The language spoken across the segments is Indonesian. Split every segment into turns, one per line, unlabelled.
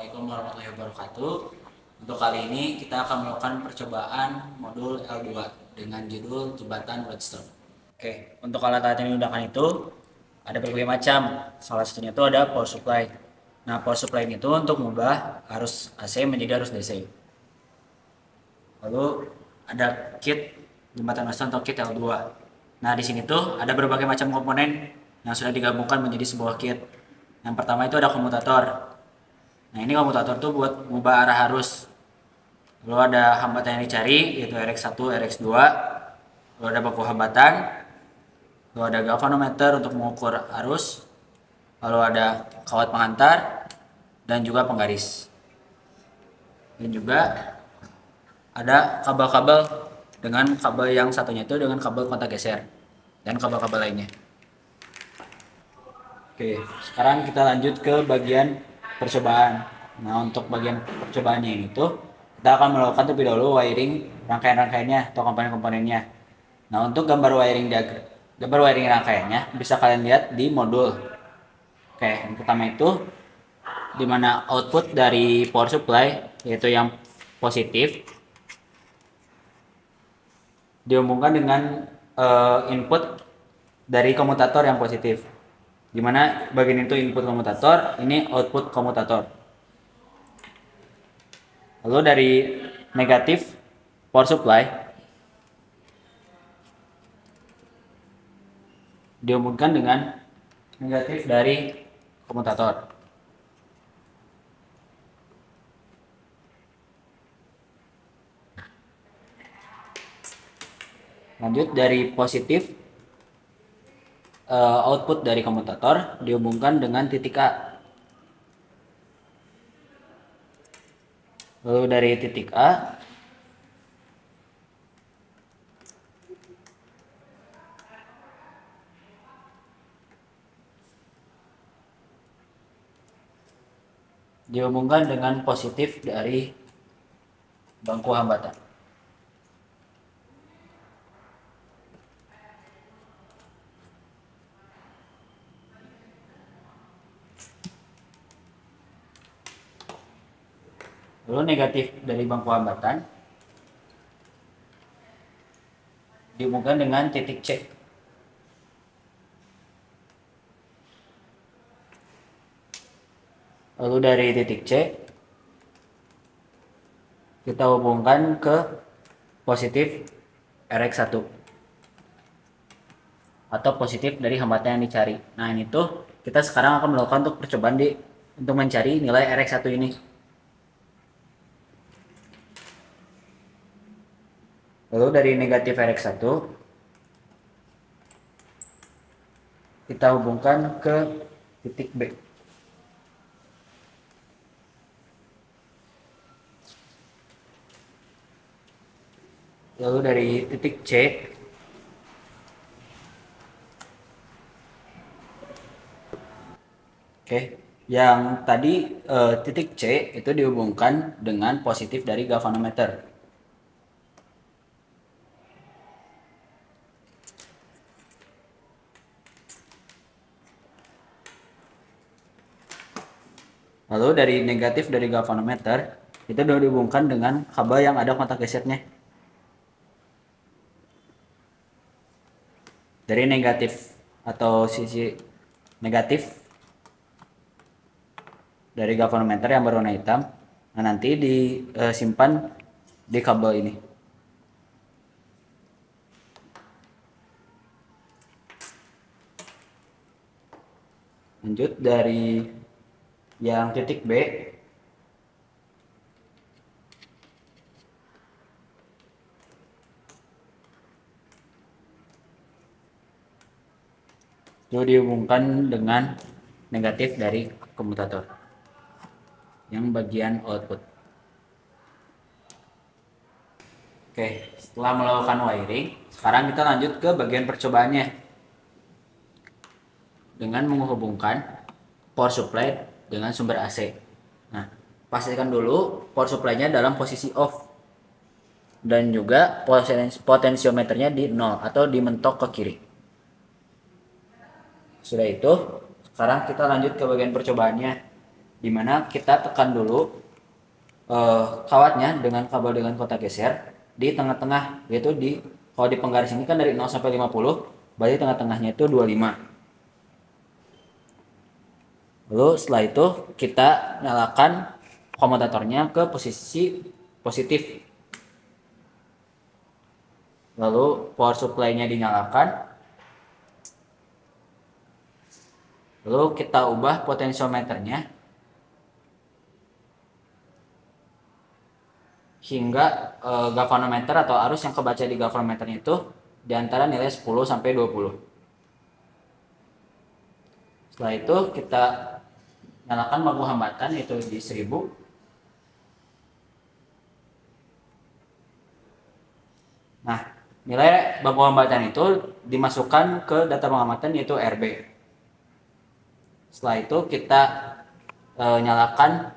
Assalamualaikum warahmatullahi wabarakatuh. Untuk kali ini kita akan melakukan percobaan modul L2 dengan judul jembatan Redstone. Oke, untuk alat-alat yang digunakan itu ada berbagai macam. Salah satunya itu ada power supply. Nah, power supply itu untuk mengubah arus AC menjadi arus DC. Lalu ada kit jembatan Redstone atau kit L2. Nah, di sini tuh ada berbagai macam komponen yang sudah digabungkan menjadi sebuah kit. Yang pertama itu ada komutator. Nah, ini komutator tuh buat mengubah arah arus. Lalu ada hambatan yang dicari, yaitu RX1, RX2. Lalu ada baku hambatan. Lalu ada galvanometer untuk mengukur arus. Lalu ada kawat penghantar dan juga penggaris. Dan juga ada kabel-kabel dengan kabel yang satunya itu dengan kabel kontak geser dan kabel-kabel lainnya. Oke, sekarang kita lanjut ke bagian percobaan. Nah, untuk bagian percobaannya ini tuh kita akan melakukan terlebih dahulu wiring rangkaian-rangkaiannya atau komponen-komponennya. Nah, untuk gambar wiring rangkaiannya bisa kalian lihat di modul. Oke, yang pertama itu di mana output dari power supply yaitu yang positif dihubungkan dengan input dari komutator yang positif. Dimana bagian itu input komutator, ini output komutator. Lalu dari negatif power supply dihubungkan dengan negatif dari komutator. Lanjut dari positif output dari komutator dihubungkan dengan titik A. Lalu dari titik A dihubungkan dengan positif dari bangku hambatan. Lalu negatif dari bangku hambatan dihubungkan dengan titik C. Lalu dari titik C kita hubungkan ke positif RX1 atau positif dari hambatan yang dicari. Nah, ini tuh kita sekarang akan melakukan untuk percobaan untuk mencari nilai RX1 ini. Lalu dari negatif RX1 kita hubungkan ke titik B. Lalu dari titik C yang tadi titik C itu dihubungkan dengan positif dari galvanometer. Lalu dari negatif dari galvanometer itu dihubungkan dengan kabel yang ada kontak gesernya. Dari negatif atau sisi negatif dari galvanometer yang berwarna hitam, nah nanti disimpan di kabel ini. Lanjut dari yang titik B itu dihubungkan dengan negatif dari komutator yang bagian output. Oke, setelah melakukan wiring, sekarang kita lanjut ke bagian percobaannya dengan menghubungkan power supply dengan sumber AC. Nah, pastikan dulu power supply-nya dalam posisi off dan juga potensiometernya di 0 atau dimentok ke kiri. Sudah itu, sekarang kita lanjut ke bagian percobaannya, dimana kita tekan dulu kawatnya dengan kabel dengan kotak geser di tengah-tengah, yaitu kalau di penggaris ini kan dari 0 sampai 50, berarti tengah-tengahnya itu 25. Lalu setelah itu kita nyalakan komutatornya ke posisi positif. Lalu power supply-nya dinyalakan. Lalu kita ubah potensiometernya hingga galvanometer atau arus yang kebaca di galvanometernya itu di antara nilai 10 sampai 20. Setelah itu kita nyalakan baku hambatan, yaitu di 1000. Nah, nilai baku hambatan itu dimasukkan ke data pengamatan, yaitu RB. Setelah itu kita nyalakan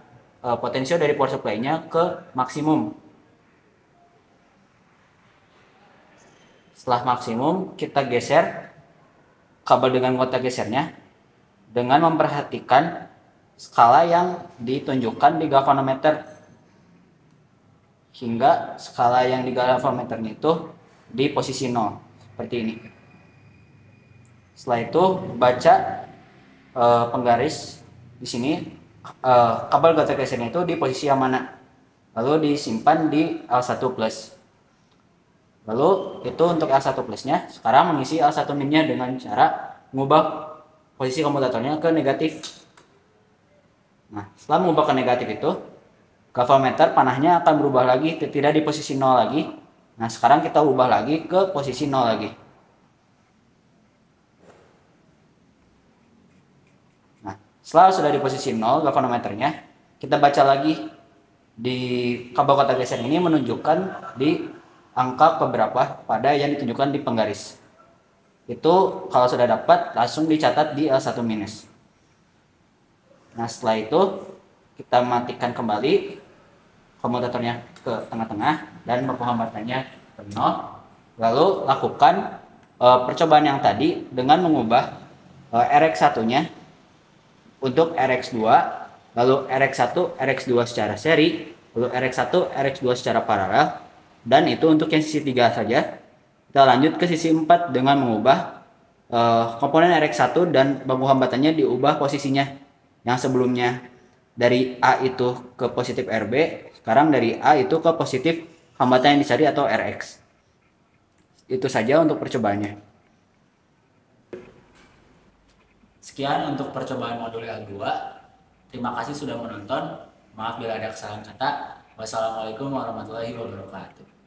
potensio dari power supply-nya ke maksimum. Setelah maksimum, kita geser kabel dengan kotak gesernya dengan memperhatikan skala yang ditunjukkan di galvanometer, hingga skala yang di galvanometernya itu di posisi 0 seperti ini. Setelah itu baca penggaris di sini, kabel kotak gesernya itu di posisi yang mana, lalu disimpan di L1 plus. Lalu itu untuk L1 plusnya. Sekarang mengisi L1 minnya dengan cara mengubah posisi komutatornya ke negatif. Nah, setelah mengubah ke negatif itu, galvanometer panahnya akan berubah lagi, tidak di posisi 0 lagi. Nah, sekarang kita ubah lagi ke posisi 0 lagi. Nah, setelah sudah di posisi 0 galvanometernya, kita baca lagi di kabel kotak geser ini menunjukkan di angka keberapa pada yang ditunjukkan di penggaris. Itu kalau sudah dapat langsung dicatat di L1 minus. Nah, setelah itu kita matikan kembali komutatornya ke tengah-tengah dan baku hambatannya ke 0. Lalu lakukan percobaan yang tadi dengan mengubah RX1-nya untuk RX2, lalu RX1, RX2 secara seri, lalu RX1, RX2 secara paralel. Dan itu untuk yang sisi 3 saja. Kita lanjut ke sisi 4 dengan mengubah komponen RX1 dan baku hambatannya diubah posisinya. Yang sebelumnya dari A itu ke positif RB, sekarang dari A itu ke positif hambatan yang dicari atau RX. Itu saja untuk percobaannya. Sekian untuk percobaan modul L2. Terima kasih sudah menonton. Maaf bila ada kesalahan kata. Wassalamualaikum warahmatullahi wabarakatuh.